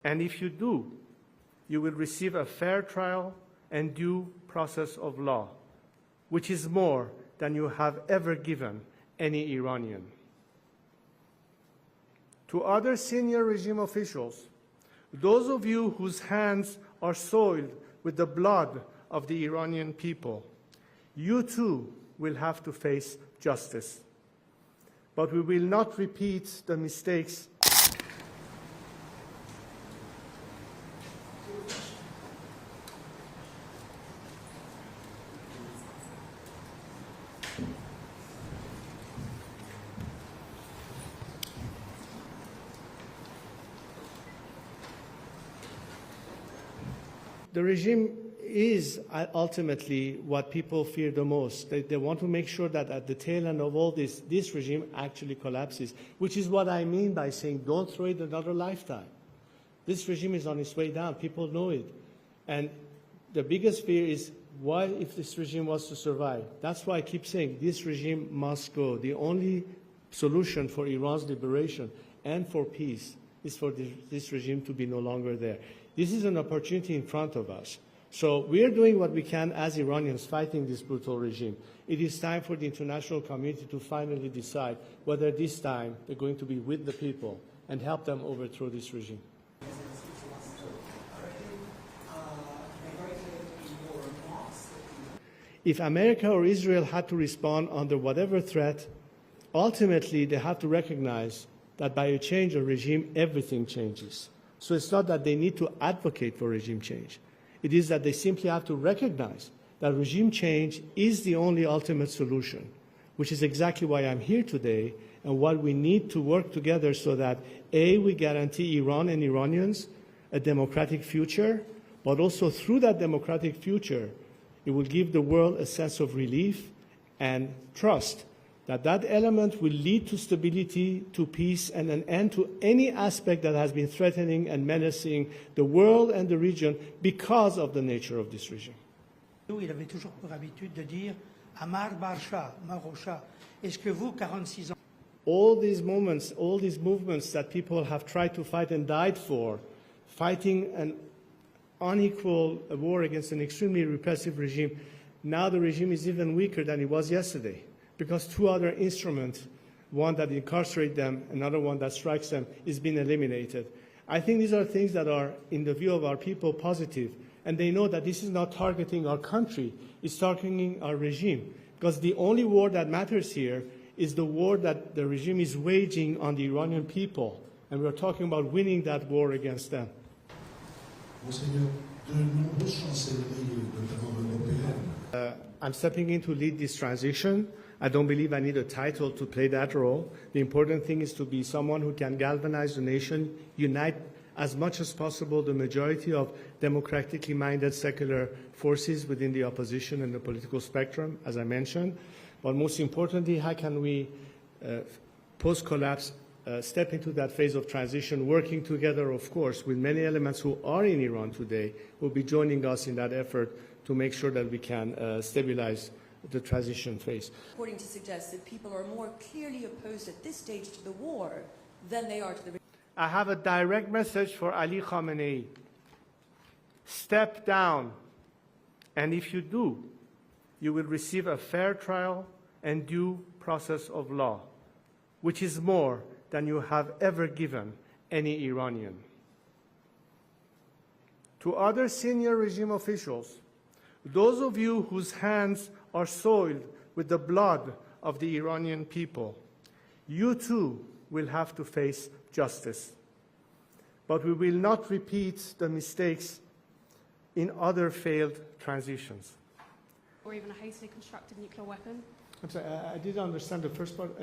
And if you do, you will receive a fair trial and due process of law, which is more than you have ever given any Iranian. To other senior regime officials, those of you whose hands are soiled with the blood of the Iranian people, you too will have to face justice. But we will not repeat the mistakes The regime is ultimately what people fear the most. They want to make sure that at the tail end of all this regime actually collapses, which is what I mean by saying don't throw it another lifetime. This regime is on its way down. People know it. And the biggest fear is, what if this regime was to survive? That's why I keep saying this regime must go. The only solution for Iran's liberation and for peace is for this regime to be no longer there. This is an opportunity in front of us. So we are doing what we can as Iranians fighting this brutal regime. It is time for the international community to finally decide whether this time they're going to be with the people and help them overthrow this regime. If America or Israel had to respond under whatever threat, ultimately they have to recognize that by a change of regime, everything changes. So it's not that they need to advocate for regime change. It is that they simply have to recognize that regime change is the only ultimate solution, which is exactly why I'm here today and what we need to work together so that, A, we guarantee Iran and Iranians a democratic future, but also through that democratic future, it will give the world a sense of relief and trust that that element will lead to stability, to peace, and an end to any aspect that has been threatening and menacing the world and the region because of the nature of this regime. Il avait toujours pour habitude de dire Amar Barsha, Marosha. Est-ce que vous, 46 ans? All these moments, all these movements that people have tried to fight and died for, fighting an unequal war against an extremely repressive regime, now the regime is even weaker than it was yesterday, because two other instruments, one that incarcerates them, another one that strikes them, is being eliminated. I think these are things that are, in the view of our people, positive. And they know that this is not targeting our country, it's targeting our regime. Because the only war that matters here is the war that the regime is waging on the Iranian people. And we're talking about winning that war against them. I'm stepping in to lead this transition. I don't believe I need a title to play that role. The important thing is to be someone who can galvanize the nation, unite as much as possible the majority of democratically minded secular forces within the opposition and the political spectrum, as I mentioned. But most importantly, how can we, post-collapse, step into that phase of transition, working together, of course, with many elements who are in Iran today, who will be joining us in that effort to make sure that we can stabilize the transition phase. According to suggest that people are more clearly opposed at this stage to the war than they are to the... I have a direct message for Ali Khamenei. Step down, and if you do, you will receive a fair trial and due process of law, which is more than you have ever given any Iranian. To other senior regime officials, those of you whose hands are soiled with the blood of the Iranian people, you too will have to face justice. But we will not repeat the mistakes in other failed transitions. Or even a hastily constructed nuclear weapon? I'm sorry, I didn't understand the first part.